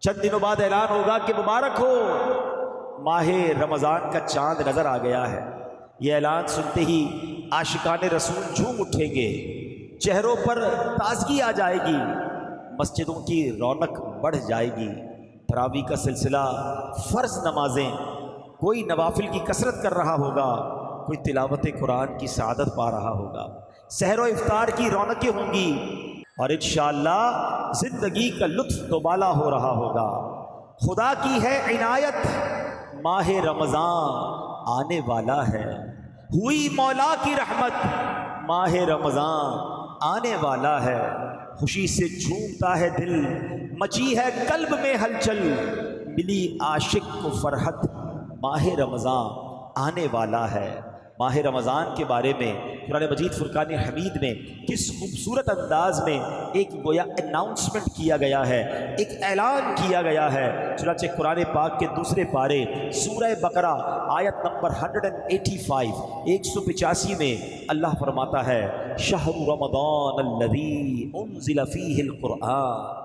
چند دنوں بعد اعلان ہوگا کہ مبارک ہو، ماہ رمضان کا چاند نظر آ گیا ہے۔ یہ اعلان سنتے ہی عاشقان رسول جھوم اٹھیں گے، چہروں پر تازگی آ جائے گی، مسجدوں کی رونق بڑھ جائے گی۔ تراویح کا سلسلہ، فرض نمازیں، کوئی نوافل کی کثرت کر رہا ہوگا، کوئی تلاوت قرآن کی سعادت پا رہا ہوگا، سحر و افطار کی رونقیں ہوں گی، اور انشاءاللہ زندگی کا لطف دوبالا ہو رہا ہوگا۔ خدا کی ہے عنایت، ماہ رمضان آنے والا ہے، ہوئی مولا کی رحمت، ماہ رمضان آنے والا ہے۔ خوشی سے جھومتا ہے دل، مچی ہے قلب میں ہلچل، ملی عاشق کو فرحت، ماہ رمضان آنے والا ہے۔ ماہ رمضان کے بارے میں قرآن مجید فرقان حمید میں کس خوبصورت انداز میں ایک گویا اناؤنسمنٹ کیا گیا ہے، ایک اعلان کیا گیا ہے۔ چنانچہ قرآن پاک کے دوسرے پارے سورہ بقرہ آیت نمبر 185 185 میں اللہ فرماتا ہے، شہر رمضان الذی انزل فیہ القرآن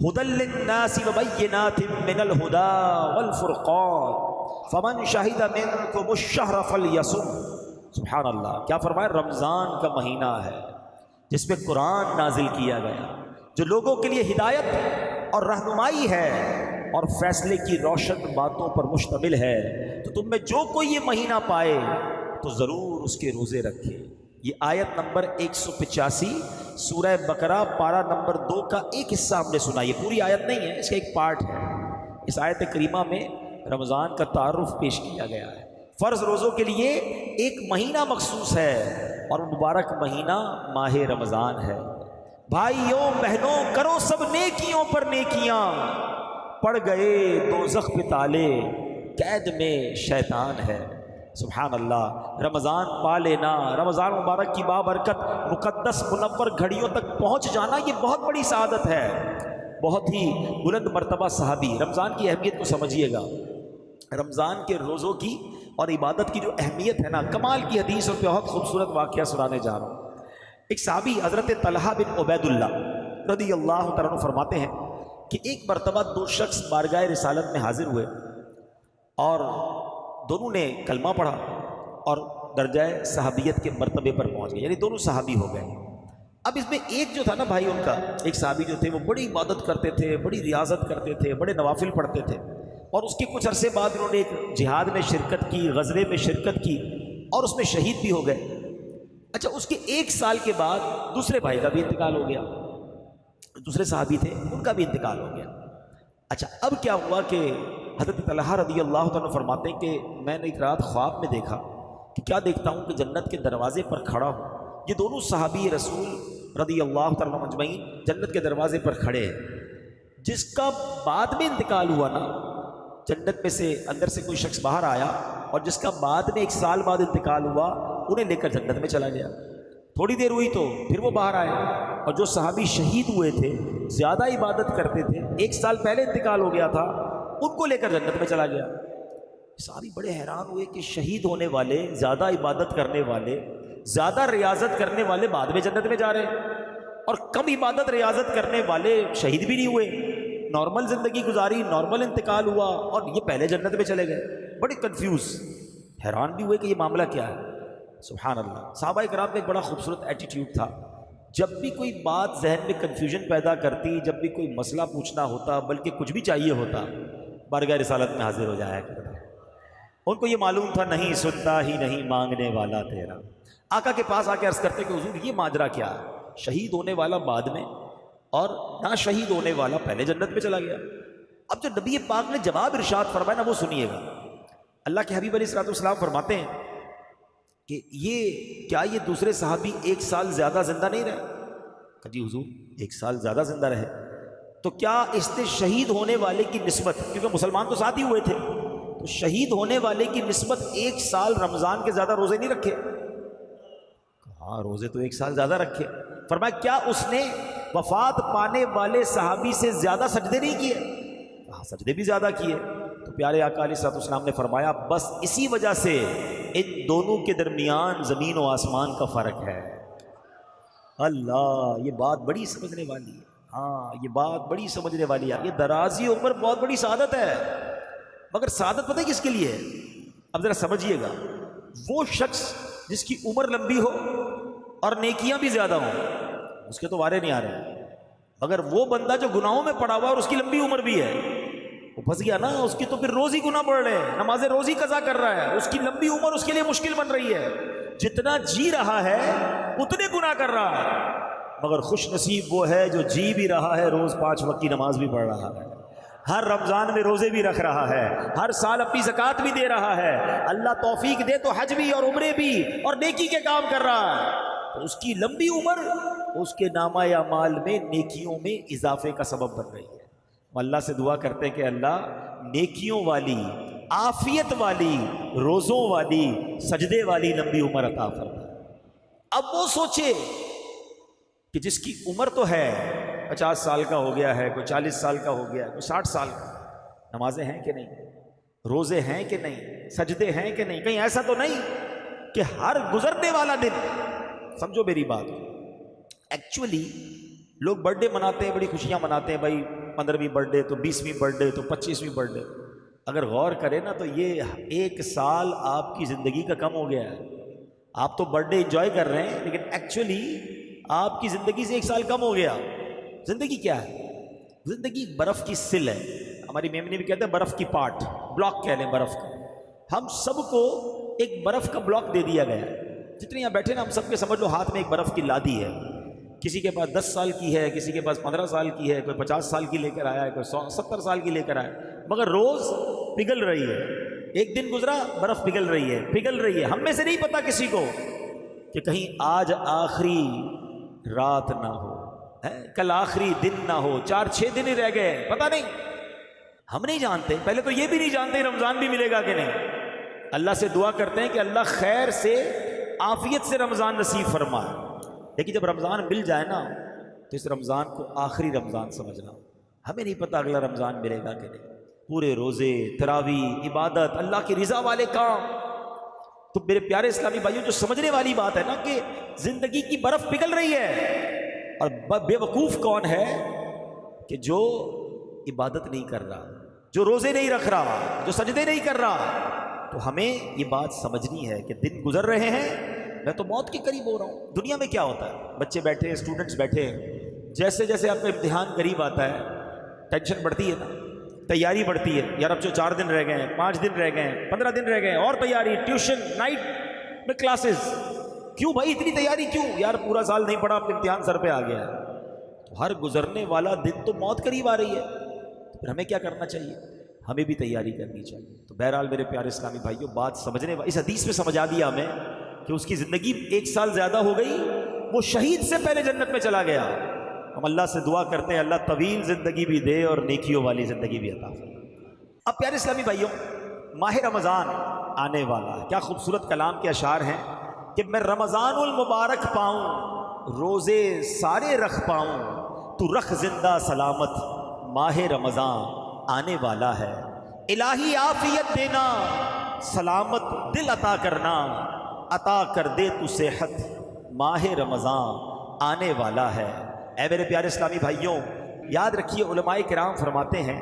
ہدی للناس وبینات من الہدی والفرقان فمن شہد منکم الشہر فلیصم۔ سبحان اللہ، کیا فرمایا؟ رمضان کا مہینہ ہے جس میں قرآن نازل کیا گیا، جو لوگوں کے لیے ہدایت اور رہنمائی ہے اور فیصلے کی روشن باتوں پر مشتمل ہے۔ تو تم میں جو کوئی یہ مہینہ پائے تو ضرور اس کے روزے رکھے۔ یہ آیت نمبر 185 سورہ بقرہ پارہ نمبر 2 کا ایک حصہ ہم نے سنا۔ یہ پوری آیت نہیں ہے، اس کا ایک پارٹ ہے۔ اس آیت کریمہ میں رمضان کا تعارف پیش کیا گیا ہے۔ فرض روزوں کے لیے ایک مہینہ مخصوص ہے، اور مبارک مہینہ ماہ رمضان ہے۔ بھائیوں بہنوں، کرو سب نیکیوں پر نیکیاں، پڑ گئے دوزخ پہ تالے، قید میں شیطان ہے۔ سبحان اللہ، رمضان پا لینا، رمضان مبارک کی بابرکت مقدس منور گھڑیوں تک پہنچ جانا، یہ بہت بڑی سعادت ہے۔ بہت ہی بلند مرتبہ صحابی، رمضان کی اہمیت کو سمجھیے گا۔ رمضان کے روزوں کی اور عبادت کی جو اہمیت ہے نا، کمال کی حدیث اور بہت خوبصورت واقعہ سنانے جا رہا ہوں۔ ایک صحابی حضرت طلحہ بن عبید اللہ رضی اللہ تعالیٰ عنہ فرماتے ہیں کہ ایک مرتبہ دو شخص بارگاہ رسالت میں حاضر ہوئے، اور دونوں نے کلمہ پڑھا اور درجہ صحابیت کے مرتبے پر پہنچ گئے، یعنی دونوں صحابی ہو گئے۔ اب اس میں ایک جو تھا نا بھائی، ان کا ایک صحابی جو تھے وہ بڑی عبادت کرتے تھے، بڑی ریاضت کرتے تھے، بڑے نوافل پڑھتے تھے، اور اس کے کچھ عرصے بعد انہوں نے ایک جہاد میں شرکت کی، غزوے میں شرکت کی، اور اس میں شہید بھی ہو گئے۔ اچھا، اس کے ایک سال کے بعد دوسرے بھائی کا بھی انتقال ہو گیا، دوسرے صحابی تھے ان کا بھی انتقال ہو گیا۔ اچھا، اب کیا ہوا کہ حضرت طلحہ رضی اللہ تعالیٰ فرماتے ہیں کہ میں نے ایک رات خواب میں دیکھا کہ کیا دیکھتا ہوں کہ جنت کے دروازے پر کھڑا ہوں، یہ دونوں صحابی رسول رضی اللہ تعالیٰ مجمعین جنت کے دروازے پر کھڑے ہیں۔ جس کا بعد میں انتقال ہوا نا، جنت میں سے اندر سے کوئی شخص باہر آیا، اور جس کا بعد میں ایک سال بعد انتقال ہوا انہیں لے کر جنت میں چلا گیا۔ تھوڑی دیر ہوئی تو پھر وہ باہر آئے، اور جو صحابی شہید ہوئے تھے، زیادہ عبادت کرتے تھے، ایک سال پہلے انتقال ہو گیا تھا، ان کو لے کر جنت میں چلا گیا۔ صحابی بڑے حیران ہوئے کہ شہید ہونے والے، زیادہ عبادت کرنے والے، زیادہ ریاضت کرنے والے بعد میں جنت میں جا رہے ہیں، اور کم عبادت ریاضت کرنے والے شہید بھی نہیں ہوئے، نارمل زندگی گزاری، نارمل انتقال ہوا، اور یہ پہلے جنت میں چلے گئے۔ بڑے کنفیوز، حیران بھی ہوئے کہ یہ معاملہ کیا ہے۔ سبحان اللہ، صحابہ کرام کا ایک بڑا خوبصورت ایٹیٹیوڈ تھا، جب بھی کوئی بات ذہن میں کنفیوژن پیدا کرتی، جب بھی کوئی مسئلہ پوچھنا ہوتا، بلکہ کچھ بھی چاہیے ہوتا، بارگاہ رسالت میں حاضر ہو جایا کرتا۔ ان کو یہ معلوم تھا، نہیں سنتا ہی نہیں مانگنے والا تیرا۔ آقا کے پاس آ کے عرض کرتے کہ حضور یہ ماجرا کیا ہے، شہید ہونے والا بعد میں اور نہ شہید ہونے والا پہلے جنت میں چلا گیا۔ اب جو نبی پاک نے جواب ارشاد فرمایا نا، وہ سنیے گا۔ اللہ کے حبیب علیہ السلام فرماتے ہیں کہ یہ دوسرے صحابی ایک سال زیادہ زندہ نہیں رہے؟ کہ جی حضور ایک سال زیادہ زندہ رہے، تو کیا اس نے شہید ہونے والے کی نسبت، کیونکہ مسلمان تو ساتھ ہی ہوئے تھے، تو شہید ہونے والے کی نسبت ایک سال رمضان کے زیادہ روزے نہیں رکھے؟ ہاں، روزے تو ایک سال زیادہ رکھے۔ فرمایا کیا اس نے وفات پانے والے صحابی سے زیادہ سجدے نہیں کیے؟ ہاں، سجدے بھی زیادہ کیے۔ تو پیارے آقا علیہ السلام نے فرمایا بس اسی وجہ سے ان دونوں کے درمیان زمین و آسمان کا فرق ہے۔ اللہ، یہ بات بڑی سمجھنے والی ہے۔ ہاں یہ بات بڑی سمجھنے والی ہے. یہ درازی عمر بہت بڑی سعادت ہے، مگر سعادت پتہ ہے کس کے لیے ہے؟ اب ذرا سمجھیے گا. وہ شخص جس کی عمر لمبی ہو اور نیکیاں بھی زیادہ ہوں، اس کے تو وارے نہیں آ رہے. مگر وہ بندہ جو گناہوں میں پڑا ہوا اور اس کی لمبی عمر بھی ہے، وہ پھنس گیا نا. اس کی تو پھر روز ہی گناہ بڑھ رہے ہیں، نماز روز ہی قضا کر رہا ہے، اس کی لمبی عمر اس کے لیے مشکل بن رہی ہے. جتنا جی رہا ہے اتنے گناہ کر رہا ہے. مگر خوش نصیب وہ ہے جو جی بھی رہا ہے، روز 5 وقت کی نماز بھی پڑھ رہا ہے، ہر رمضان میں روزے بھی رکھ رہا ہے، ہر سال اپنی زکوٰۃ بھی دے رہا ہے. اللہ توفیق دے تو حج بھی اور عمرے بھی اور نیکی کے کام کر رہا ہے. تو اس کی لمبی عمر اس کے نامہ اعمال میں نیکیوں میں اضافے کا سبب بن رہی ہے. ہم اللہ سے دعا کرتے ہیں کہ اللہ نیکیوں والی، عافیت والی، روزوں والی، سجدے والی لمبی عمر عطا فرمائے. اب وہ سوچے کہ جس کی عمر تو ہے 50 سال کا ہو گیا ہے، کوئی 40 سال کا ہو گیا ہے، کوئی 60 سال کا، نمازیں ہیں کہ نہیں، روزے ہیں کہ نہیں، سجدے ہیں کہ نہیں. کہیں ایسا تو نہیں کہ ہر گزرنے والا دن، سمجھو میری بات، ایکچولی لوگ برتھ ڈے مناتے ہیں، بڑی خوشیاں مناتے ہیں بھائی، 15ویں برتھ ڈے تو 20ویں برتھ ڈے تو 25ویں برتھ ڈے. اگر غور کریں نا تو یہ 1 سال آپ کی زندگی کا کم ہو گیا ہے. آپ تو برتھ ڈے انجوائے کر رہے ہیں لیکن ایکچولی آپ کی زندگی سے 1 سال کم ہو گیا. زندگی کیا ہے؟ زندگی ایک برف کی سل ہے. ہماری میمنی بھی کہتے ہیں برف کی پاٹ، بلاک کہہ لیں برف کا. ہم سب کو ایک برف کا بلاک دے دیا گیا ہے. جتنے یہاں بیٹھے نا ہم سب کے سمجھ لو ہاتھ میں ایک برف کی لادی ہے. کسی کے پاس 10 سال کی ہے، کسی کے پاس 15 سال کی ہے، کوئی 50 سال کی لے کر آیا ہے، کوئی 70 سال کی لے کر آیا ہے، مگر روز پگھل رہی ہے. ایک دن گزرا برف پگھل رہی ہے، پگھل رہی ہے. ہم میں سے نہیں پتا کسی کو کہ کہیں آج آخری رات نہ ہو، کل آخری دن نہ ہو، 4-6 دن ہی رہ گئے، پتہ نہیں. ہم نہیں جانتے، پہلے تو یہ بھی نہیں جانتے رمضان بھی ملے گا کہ نہیں. اللہ سے دعا کرتے ہیں کہ اللہ خیر سے، عافیت سے رمضان نصیب فرمائے. لیکن جب رمضان مل جائے نا تو اس رمضان کو آخری رمضان سمجھنا. ہمیں نہیں پتہ اگلا رمضان ملے گا کہ نہیں. پورے روزے، تراویح، عبادت، اللہ کی رضا والے کام. تو میرے پیارے اسلامی بھائیوں، جو سمجھنے والی بات ہے نا کہ زندگی کی برف پگھل رہی ہے، اور بے وقوف کون ہے کہ جو عبادت نہیں کر رہا، جو روزے نہیں رکھ رہا، جو سجدے نہیں کر رہا. تو ہمیں یہ بات سمجھنی ہے کہ دن گزر رہے ہیں، میں تو موت کے قریب ہو رہا ہوں. دنیا میں کیا ہوتا ہے، بچے بیٹھے ہیں، اسٹوڈنٹس بیٹھے ہیں، جیسے جیسے آپ کا امتحان قریب آتا ہے ٹینشن بڑھتی ہے نا، تیاری بڑھتی ہے. یار اب جو 4 دن رہ گئے ہیں، 5 دن رہ گئے ہیں، 15 دن رہ گئے ہیں، اور تیاری، ٹیوشن، نائٹ میں کلاسز. کیوں بھائی اتنی تیاری کیوں؟ یار پورا سال نہیں پڑھا، اب امتحان سر پہ آ گیا ہے. تو ہر گزرنے والا دن تو موت قریب آ رہی ہے. تو پھر ہمیں کیا کرنا چاہیے؟ ہمیں بھی تیاری کرنی چاہیے. تو بہرحال میرے پیارے اسلامی بھائیوں، بات سمجھنے اس حدیث میں سمجھا دیا ہمیں کہ اس کی زندگی 1 سال زیادہ ہو گئی، وہ شہید سے پہلے جنت میں چلا گیا. ہم اللہ سے دعا کرتے ہیں اللہ طویل زندگی بھی دے اور نیکیوں والی زندگی بھی عطا فرمائے. اب پیارے اسلامی بھائیوں، ماہ رمضان آنے والا ہے. کیا خوبصورت کلام کے اشعار ہیں کہ میں رمضان المبارک پاؤں، روزے سارے رکھ پاؤں، تو رکھ زندہ سلامت، ماہ رمضان آنے والا ہے. الہی عافیت دینا، سلامت دل عطا کرنا، عطا کر دے تو صحت، ماہ رمضان آنے والا ہے. اے میرے پیارے اسلامی بھائیوں، یاد رکھیے علماء کرام فرماتے ہیں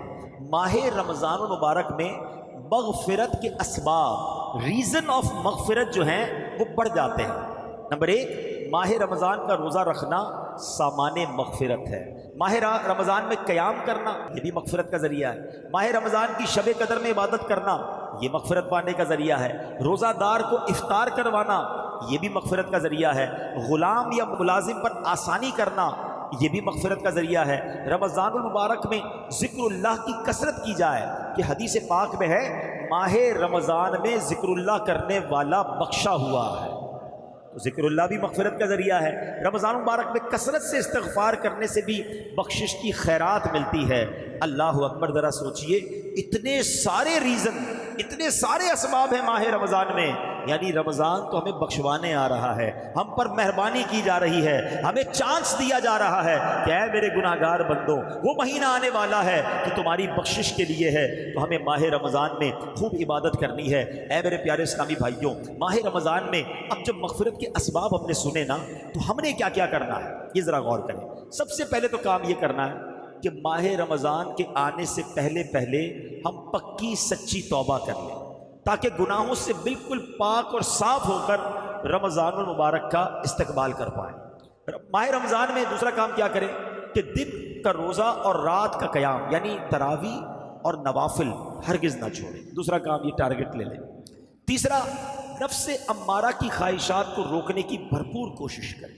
ماہ رمضان المبارک میں مغفرت کے اسباب، ریزن آف مغفرت جو ہیں وہ بڑھ جاتے ہیں. نمبر 1، ماہ رمضان کا روزہ رکھنا سامان مغفرت ہے. ماہ رمضان میں قیام کرنا یہ بھی مغفرت کا ذریعہ ہے. ماہ رمضان کی شب قدر میں عبادت کرنا یہ مغفرت پانے کا ذریعہ ہے. روزہ دار کو افطار کروانا یہ بھی مغفرت کا ذریعہ ہے. غلام یا ملازم پر آسانی کرنا یہ بھی مغفرت کا ذریعہ ہے. رمضان المبارک میں ذکر اللہ کی کثرت کی جائے کہ حدیث پاک میں ہے ماہ رمضان میں ذکر اللہ کرنے والا بخشا ہوا ہے. تو ذکر اللہ بھی مغفرت کا ذریعہ ہے. رمضان مبارک میں کثرت سے استغفار کرنے سے بھی بخشش کی خیرات ملتی ہے. اللہ اکبر، ذرا سوچئے، اتنے سارے ریزن، اتنے سارے اسباب ہیں ماہ رمضان میں. یعنی رمضان تو ہمیں بخشوانے آ رہا ہے، ہم پر مہربانی کی جا رہی ہے، ہمیں چانس دیا جا رہا ہے کہ اے میرے گناہ گار بندوں، وہ مہینہ آنے والا ہے کہ تمہاری بخشش کے لیے ہے. تو ہمیں ماہ رمضان میں خوب عبادت کرنی ہے. اے میرے پیارے اسلامی بھائیوں، ماہ رمضان میں اب جب مغفرت کے اسباب ہم نے سنے نا تو ہم نے کیا کیا کرنا ہے یہ ذرا غور کریں. سب سے پہلے تو کام یہ کرنا ہے کہ ماہ رمضان کے آنے سے پہلے پہلے ہم پکی سچی توبہ کر لیں، تاکہ گناہوں سے بالکل پاک اور صاف ہو کر رمضان المبارک کا استقبال کر پائیں۔ ماہ رمضان میں دوسرا کام کیا کریں کہ دن کا روزہ اور رات کا قیام یعنی تراویح اور نوافل ہرگز نہ چھوڑیں، دوسرا کام یہ ٹارگٹ لے لیں۔ تیسرا، نفس امارہ کی خواہشات کو روکنے کی بھرپور کوشش کریں،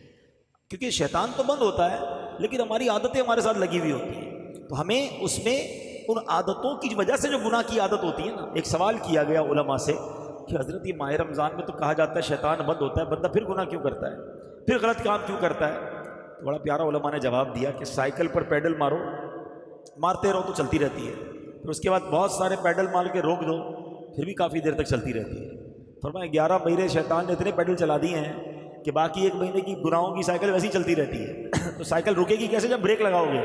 کیونکہ شیطان تو بند ہوتا ہے لیکن ہماری عادتیں ہمارے ساتھ لگی ہوئی ہوتی ہیں، تو ہمیں اس میں ان عادتوں کی وجہ سے جو گناہ کی عادت ہوتی ہے نا، ایک سوال کیا گیا علماء سے کہ حضرت یہ ماہ رمضان میں تو کہا جاتا ہے شیطان بند ہوتا ہے، بندہ پھر گناہ کیوں کرتا ہے، پھر غلط کام کیوں کرتا ہے؟ تو بڑا پیارا علماء نے جواب دیا کہ سائیکل پر پیڈل مارو، مارتے رہو تو چلتی رہتی ہے، پھر اس کے بعد بہت سارے پیڈل مار کے روک دو، پھر بھی کافی دیر تک چلتی رہتی ہے۔ فرمایا 11 مہینے شیطان نے اتنے پیڈل چلا دیے ہیں کہ باقی 1 مہینے کی گناہوں کی سائیکل ویسی چلتی رہتی ہے تو سائیکل رکے گی کیسے جب بریک لگاؤ گے؟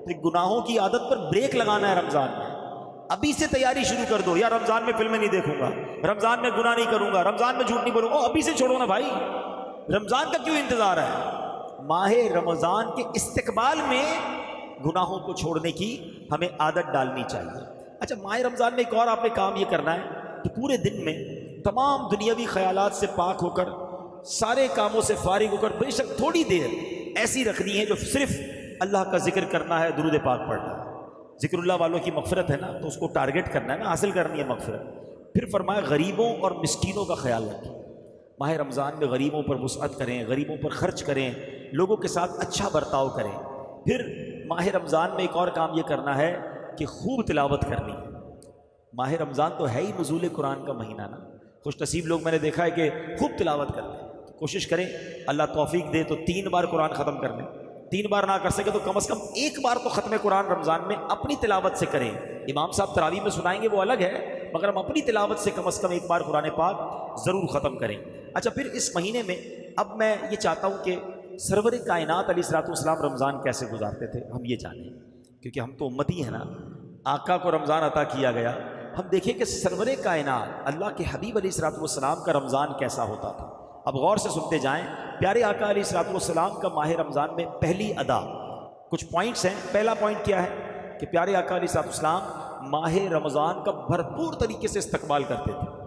تو گناہوں کی عادت پر بریک لگانا ہے رمضان میں، ابھی سے تیاری شروع کر دو، یا رمضان میں فلمیں نہیں دیکھوں گا، رمضان میں گناہ نہیں کروں گا، رمضان میں جھوٹ نہیں بولوں گا، ابھی سے چھوڑو نا بھائی، رمضان کا کیوں انتظار ہے؟ ماہ رمضان کے استقبال میں گناہوں کو چھوڑنے کی ہمیں عادت ڈالنی چاہیے۔ اچھا، ماہ رمضان میں ایک اور آپ نے کام یہ کرنا ہے کہ پورے دن میں تمام دنیاوی خیالات سے پاک ہو کر، سارے کاموں سے فارغ ہو کر بے شک تھوڑی دیر ایسی رکھنی ہے جو صرف اللہ کا ذکر کرنا ہے، درود پاک پڑھنا ہے۔ ذکر اللہ والوں کی مغفرت ہے نا، تو اس کو ٹارگٹ کرنا ہے نا، حاصل کرنی ہے مغفرت۔ پھر فرمایا غریبوں اور مسکینوں کا خیال رکھیں، ماہ رمضان میں غریبوں پر وسعت کریں، غریبوں پر خرچ کریں، لوگوں کے ساتھ اچھا برتاؤ کریں۔ پھر ماہ رمضان میں ایک اور کام یہ کرنا ہے کہ خوب تلاوت کرنی ہے۔ ماہ رمضان تو ہے ہی نزول قرآن کا مہینہ نا، خوش نصیب لوگ میں نے دیکھا ہے کہ خوب تلاوت کرتے ہیں، تو کوشش کریں اللہ توفیق دے تو 3 بار قرآن ختم کر لیں، 3 بار نہ کر سکے تو کم از کم 1 بار تو ختم قرآن رمضان میں اپنی تلاوت سے کریں۔ امام صاحب تراویح میں سنائیں گے وہ الگ ہے، مگر ہم اپنی تلاوت سے کم از کم 1 بار قرآن پاک ضرور ختم کریں۔ اچھا، پھر اس مہینے میں اب میں یہ چاہتا ہوں کہ سرور کائنات علیہ الصلوۃ والسلام رمضان کیسے گزارتے تھے ہم یہ جانیں، کیونکہ ہم تو امتی ہیں نا، آقا کو رمضان عطا کیا گیا، ہم دیکھیں کہ سرور کائنات اللہ کے حبیب علیہ الصلوۃ والسلام کا رمضان کیسا ہوتا تھا۔ اب غور سے سنتے جائیں، پیارے آقا علیہ الصلوۃ والسلام کا ماہ رمضان میں پہلی ادا، کچھ پوائنٹس ہیں۔ پہلا پوائنٹ کیا ہے کہ پیارے آقا علیہ الصلوۃ والسلام ماہ رمضان کا بھرپور طریقے سے استقبال کرتے تھے۔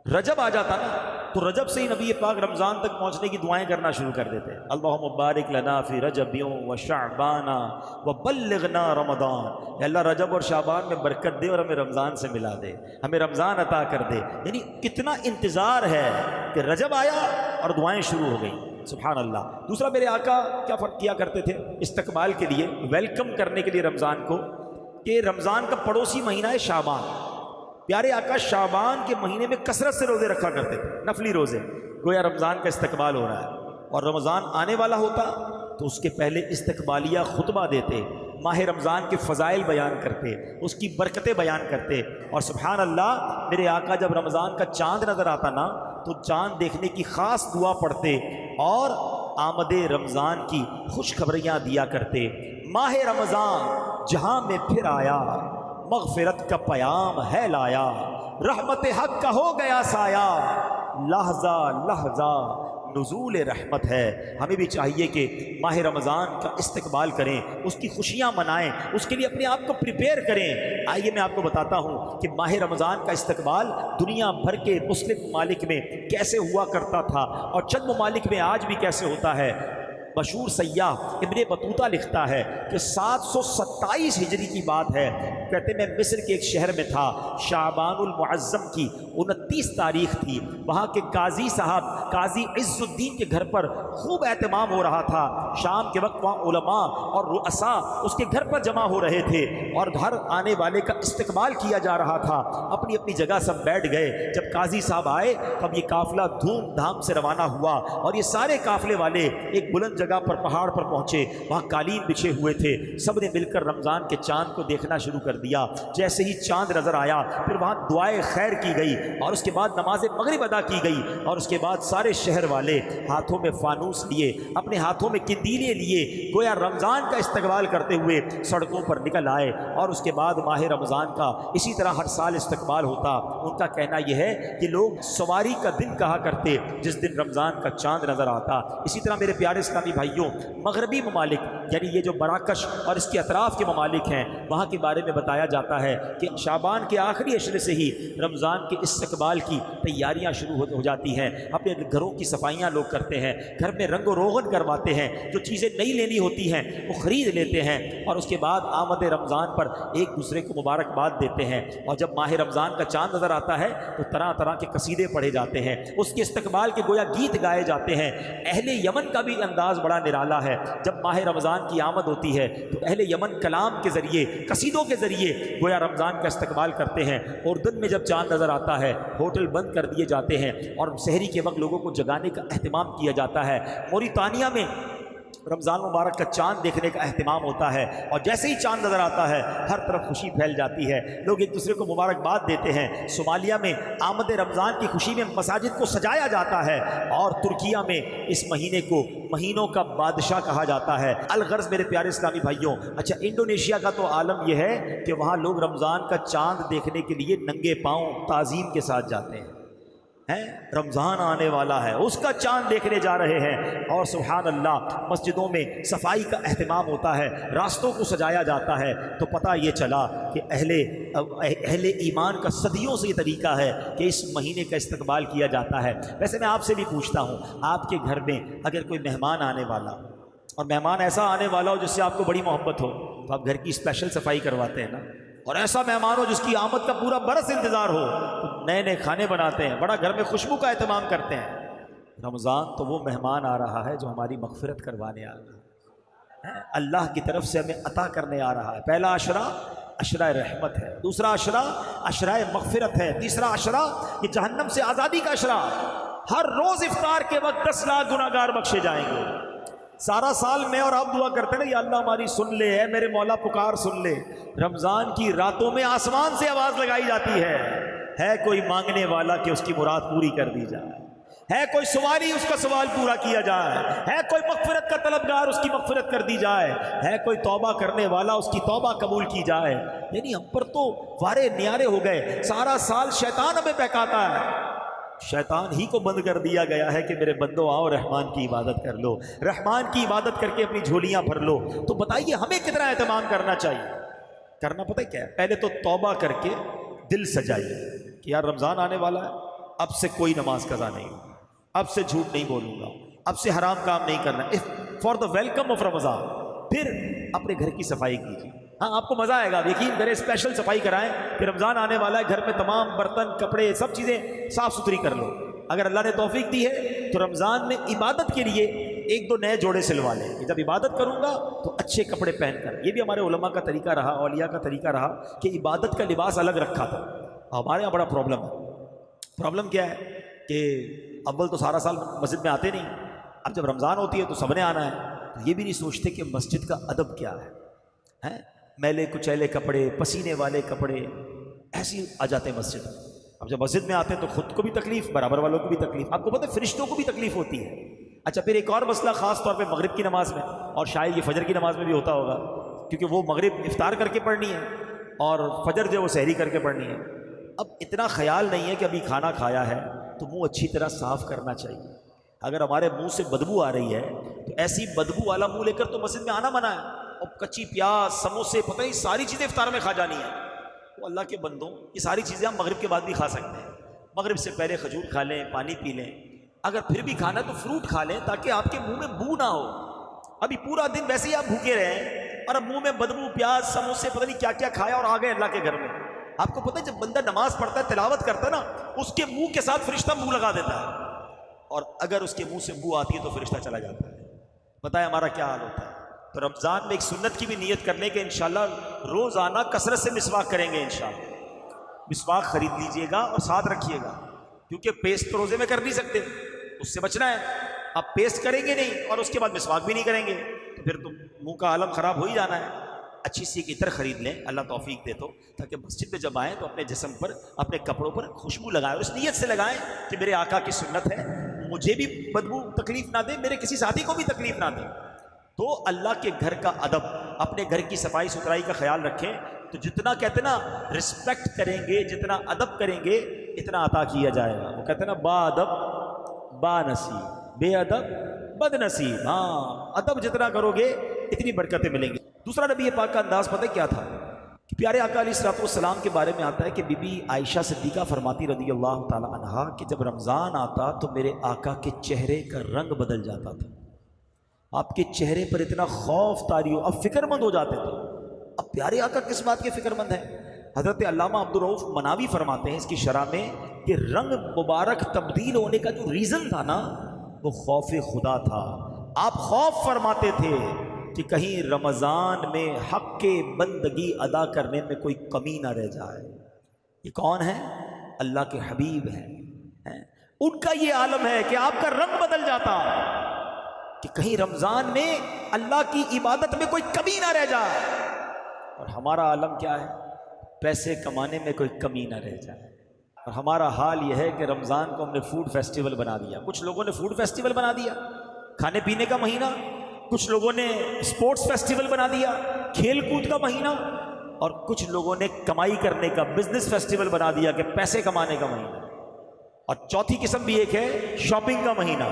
رجب آ جاتا نا تو رجب سے ہی نبی پاک رمضان تک پہنچنے کی دعائیں کرنا شروع کر دیتے، اللہم بارک لنا فی رجب و شعبان و بلغنا رمضان، اے اللہ رجب اور شعبان میں برکت دے اور ہمیں رمضان سے ملا دے، ہمیں رمضان عطا کر دے۔ یعنی کتنا انتظار ہے کہ رجب آیا اور دعائیں شروع ہو گئیں، سبحان اللہ۔ دوسرا، میرے آقا کیا فرق کیا کرتے تھے استقبال کے لیے، ویلکم کرنے کے لیے رمضان کو، کہ رمضان کا پڑوسی مہینہ ہے شعبان، پیارے آقا شعبان کے مہینے میں کثرت سے روزے رکھا کرتے تھے، نفلی روزے، گویا رمضان کا استقبال ہو رہا ہے اور رمضان آنے والا ہوتا تو اس کے پہلے استقبالیہ خطبہ دیتے، ماہ رمضان کے فضائل بیان کرتے، اس کی برکتیں بیان کرتے۔ اور سبحان اللہ، میرے آقا جب رمضان کا چاند نظر آتا نا تو چاند دیکھنے کی خاص دعا پڑھتے اور آمد رمضان کی خوشخبریاں دیا کرتے۔ ماہ رمضان جہاں میں پھر آیا، مغفرت کا پیام ہے لایا، رحمت حق کا ہو گیا سایہ، لحظہ لحظہ نزول رحمت ہے۔ ہمیں بھی چاہیے کہ ماہ رمضان کا استقبال کریں، اس کی خوشیاں منائیں، اس کے لیے اپنے آپ کو پریپیئر کریں۔ آئیے میں آپ کو بتاتا ہوں کہ ماہ رمضان کا استقبال دنیا بھر کے مسلم ممالک میں کیسے ہوا کرتا تھا اور چند ممالک میں آج بھی کیسے ہوتا ہے۔ مشہور سیاح ابن بطوطہ لکھتا ہے کہ 727 ہجری کی بات ہے، کہتے میں مصر کے ایک شہر میں تھا، شعبان المعظم کی 29 تاریخ تھی، وہاں کے قاضی صاحب قاضی عز الدین کے گھر پر خوب اہتمام ہو رہا تھا۔ شام کے وقت وہاں علماء اور رؤساء اس کے گھر پر جمع ہو رہے تھے اور ہر آنے والے کا استقبال کیا جا رہا تھا۔ اپنی اپنی جگہ سب بیٹھ گئے۔ جب قاضی صاحب آئے تب یہ قافلہ دھوم دھام سے روانہ ہوا اور یہ سارے قافلے والے ایک بلند جگہ پر پہاڑ پر پہنچے، وہاں قالین بچھے ہوئے تھے، سب نے مل کر رمضان کے چاند کو دیکھنا شروع کر دیا۔ جیسے ہی چاند نظر آیا پھر وہاں دعائے خیر کی گئی اور اس کے بعد نماز مغرب ادا کی گئی اور اس کے بعد سارے شہر والے ہاتھوں میں فانوس لیے، اپنے ہاتھوں میں قندیلیں لیے، گویا رمضان کا استقبال کرتے ہوئے سڑکوں پر نکل آئے۔ اور اس کے بعد ماہ رمضان کا اسی طرح ہر سال استقبال ہوتا۔ ان کا کہنا یہ ہے کہ لوگ سواری کا دن کہا کرتے جس دن رمضان کا چاند نظر آتا۔ اسی طرح میرے پیارے اسلامی بھائیوں، مغربی ممالک یعنی یہ جو مراکش اور اس کے اطراف کے ممالک ہیں وہاں کے بارے میں بتایا جاتا ہے کہ شعبان کے آخری عشرے سے ہی رمضان کے استقبال کی تیاریاں شروع ہو جاتی ہیں. اپنے گھروں کی صفائیاں لوگ کرتے ہیں, گھر میں رنگ و روغن کرواتے ہیں, جو چیزیں نئی لینی ہوتی ہیں وہ خرید لیتے ہیں, اور اس کے بعد آمد رمضان پر ایک دوسرے کو مبارکباد دیتے ہیں. اور جب ماہ رمضان کا چاند نظر آتا ہے تو طرح طرح کے قصیدے پڑھے جاتے ہیں, اس کے استقبال کے گویا گیت گائے جاتے ہیں. اہل یمن کا بھی انداز بڑا نرالا ہے. جب ماہ رمضان کی آمد ہوتی ہے تو اہل یمن کلام کے ذریعے, قصیدوں کے ذریعے گویا رمضان کا استقبال کرتے ہیں. اردن میں جب چاند نظر آتا ہے ہوٹل بند کر دیے جاتے ہیں اور سحری کے وقت لوگوں کو جگانے کا اہتمام کیا جاتا ہے. موریتانیہ میں رمضان مبارک کا چاند دیکھنے کا اہتمام ہوتا ہے, اور جیسے ہی چاند نظر آتا ہے ہر طرف خوشی پھیل جاتی ہے, لوگ ایک دوسرے کو مبارکباد دیتے ہیں. صومالیہ میں آمد رمضان کی خوشی میں مساجد کو سجایا جاتا ہے, اور ترکیہ میں اس مہینے کو مہینوں کا بادشاہ کہا جاتا ہے. الغرض میرے پیارے اسلامی بھائیوں, اچھا انڈونیشیا کا تو عالم یہ ہے کہ وہاں لوگ رمضان کا چاند دیکھنے کے لیے ننگے پاؤں تعظیم کے ساتھ جاتے ہیں. رمضان آنے والا ہے, اس کا چاند دیکھنے جا رہے ہیں, اور سبحان اللہ مسجدوں میں صفائی کا اہتمام ہوتا ہے, راستوں کو سجایا جاتا ہے. تو پتہ یہ چلا کہ اہل ایمان کا صدیوں سے یہ طریقہ ہے کہ اس مہینے کا استقبال کیا جاتا ہے. ویسے میں آپ سے بھی پوچھتا ہوں, آپ کے گھر میں اگر کوئی مہمان آنے والا, اور مہمان ایسا آنے والا ہو جس سے آپ کو بڑی محبت ہو, تو آپ گھر کی اسپیشل صفائی کرواتے ہیں نا. اور ایسا مہمان ہو جس کی آمد کا پورا برس انتظار ہو تو نئے نئے کھانے بناتے ہیں, بڑا گھر میں خوشبو کا اہتمام کرتے ہیں. رمضان تو وہ مہمان آ رہا ہے جو ہماری مغفرت کروانے آ رہا ہے, اللہ کی طرف سے ہمیں عطا کرنے آ رہا ہے. پہلا عشرہ عشرہ رحمت ہے, دوسرا عشرہ عشرہ مغفرت ہے, تیسرا عشرہ یہ جہنم سے آزادی کا عشرہ. ہر روز افطار کے وقت 10 لاکھ گناہگار بخشے جائیں گے. سارا سال میں اور آپ دعا کرتے ہیں نا, یا اللہ ہماری سن لے, ہے میرے مولا پکار سن لے. رمضان کی راتوں میں آسمان سے آواز لگائی جاتی ہے کوئی مانگنے والا کہ اس کی مراد پوری کر دی جائے, ہے کوئی سوالی اس کا سوال پورا کیا جائے, ہے کوئی مغفرت کا طلبگار اس کی مغفرت کر دی جائے, ہے کوئی توبہ کرنے والا اس کی توبہ قبول کی جائے. یعنی ہم پر تو وارے نیارے ہو گئے. سارا سال شیطان ہمیں بہکاتا ہے, شیطان ہی کو بند کر دیا گیا ہے کہ میرے بندو آؤ رحمان کی عبادت کر لو, رحمان کی عبادت کر کے اپنی جھولیاں بھر لو. تو بتائیے ہمیں کتنا اہتمام کرنا چاہیے. کرنا پتہ کیا ہے, پہلے تو توبہ کر کے دل سجائیے کہ یار رمضان آنے والا ہے, اب سے کوئی نماز قضا نہیں ہوگی, اب سے جھوٹ نہیں بولوں گا, اب سے حرام کام نہیں کرنا, فار دا ویلکم آف رمضان. پھر اپنے گھر کی صفائی کیجیے. ہاں آپ کو مزہ آئے گا, یقین کریں, اسپیشل صفائی کرائیں کہ رمضان آنے والا ہے, گھر میں تمام برتن کپڑے سب چیزیں صاف ستھری کر لو. اگر اللہ نے توفیق دی ہے تو رمضان میں عبادت کے لیے 1-2 نئے جوڑے سلوا لیں کہ جب عبادت کروں گا تو اچھے کپڑے پہن کر. یہ بھی ہمارے علماء کا طریقہ رہا, اولیاء کا طریقہ رہا کہ عبادت کا لباس الگ رکھا تھا. ہمارے یہاں بڑا پرابلم ہے. پرابلم کیا ہے کہ اول تو سارا سال مسجد میں آتے نہیں, اب جب رمضان ہوتی ہے تو سب نے آنا ہے, تو یہ بھی نہیں سوچتے کہ مسجد کا ادب کیا ہے. میلے کچیلے کپڑے, پسینے والے کپڑے ایسے آ جاتے ہیں مسجد. اب جب مسجد میں آتے ہیں تو خود کو بھی تکلیف, برابر والوں کو بھی تکلیف, آپ کو پتہ ہے فرشتوں کو بھی تکلیف ہوتی ہے. اچھا پھر ایک اور مسئلہ خاص طور پہ مغرب کی نماز میں, اور شاید یہ فجر کی نماز میں بھی ہوتا ہوگا, کیونکہ وہ مغرب افطار کر کے پڑھنی ہے اور فجر جو وہ سحری کر کے پڑھنی ہے. اب اتنا خیال نہیں ہے کہ ابھی کھانا کھایا ہے تو منہ اچھی طرح صاف کرنا چاہیے. اگر ہمارے منہ سے بدبو آ رہی ہے تو ایسی بدبو والا منہ لے کر تو مسجد میں آنا منع ہے. اور کچی پیاز, سموسے, پتہ نہیں ساری چیزیں افطار میں کھا جانی ہیں. تو اللہ کے بندوں, یہ ساری چیزیں ہم مغرب کے بعد بھی کھا سکتے ہیں. مغرب سے پہلے کھجور کھا لیں, پانی پی لیں, اگر پھر بھی کھانا ہے تو فروٹ کھا لیں تاکہ آپ کے منہ میں بو نہ ہو. ابھی پورا دن ویسے ہی آپ بھوکے رہیں اور اب منہ میں بدبو, پیاز, سموسے, پتہ نہیں کیا کیا کھایا اور آ گئے اللہ کے گھر میں. آپ کو پتہ ہے جب بندہ نماز پڑھتا ہے, تلاوت کرتا ہے نا, اس کے منہ کے ساتھ فرشتہ منہ لگا دیتا ہے, اور اگر اس کے منہ سے بو آتی ہے تو فرشتہ چلا جاتا ہے. بتائیں ہمارا کیا حال ہوتا ہے. تو رمضان میں ایک سنت کی بھی نیت کرنے کے انشاءاللہ روزانہ کثرت سے مسواک کریں گے انشاءاللہ. مسواک خرید لیجئے گا اور ساتھ رکھیے گا, کیونکہ پیسٹ تو روزے میں کر نہیں سکتے, اس سے بچنا ہے. آپ پیسٹ کریں گے نہیں اور اس کے بعد مسواک بھی نہیں کریں گے تو پھر تو منہ کا عالم خراب ہو ہی جانا ہے. اچھی سی ایک عطر خرید لیں, اللہ توفیق دے تو, تاکہ مسجد میں جب آئیں تو اپنے جسم پر, اپنے کپڑوں پر خوشبو لگائیں, اور اس نیت سے لگائیں کہ میرے آقا کی سنت ہے, مجھے بھی بدبو تکلیف نہ دے, میرے کسی ساتھی کو بھی تکلیف نہ دے. تو اللہ کے گھر کا ادب, اپنے گھر کی صفائی ستھرائی کا خیال رکھیں. تو جتنا کہتے نا رسپیکٹ کریں گے, جتنا ادب کریں گے, اتنا عطا کیا جائے گا. وہ کہتے نا با ادب با نصیب, بے ادب بد نصیب. ہاں ادب جتنا کرو گے اتنی برکتیں ملیں گی۔ دوسرا نبی پاک کا انداز پتہ کیا تھا کہ پیارے آقا علیہ الصلوۃ والسلام کے بارے میں آتا ہے کہ بی بی عائشہ صدیقہ فرماتی رضی اللہ تعالی عنہا کہ جب رمضان آتا تو میرے آقا کے چہرے کا رنگ بدل جاتا تھا، آپ کے چہرے پر اتنا خوف طاری ہو، اب فکر مند ہو جاتے تھے۔ اب پیارے آقا کس بات کے فکر مند ہیں؟ حضرت علامہ عبدالرؤف مناوی فرماتے ہیں اس کی شرح میں کہ رنگ مبارک تبدیل ہونے کا جو ریزن تھا نا وہ خوف خدا تھا۔ آپ خوف فرماتے تھے کہ کہیں رمضان میں حق کے بندگی ادا کرنے میں کوئی کمی نہ رہ جائے۔ یہ کون ہے؟ اللہ کے حبیب ہیں، ان کا یہ عالم ہے کہ آپ کا رنگ بدل جاتا کہ کہیں رمضان میں اللہ کی عبادت میں کوئی کمی نہ رہ جائے۔ اور ہمارا عالم کیا ہے؟ پیسے کمانے میں کوئی کمی نہ رہ جائے۔ اور ہمارا حال یہ ہے کہ رمضان کو ہم نے فوڈ فیسٹیول بنا دیا۔ کچھ لوگوں نے فوڈ فیسٹیول بنا دیا، کھانے پینے کا مہینہ، کچھ لوگوں نے اسپورٹس فیسٹیول بنا دیا، کھیل کود کا مہینہ، اور کچھ لوگوں نے کمائی کرنے کا بزنس فیسٹیول بنا دیا کہ پیسے کمانے کا مہینہ۔ اور چوتھی قسم بھی ایک ہے شاپنگ کا مہینہ۔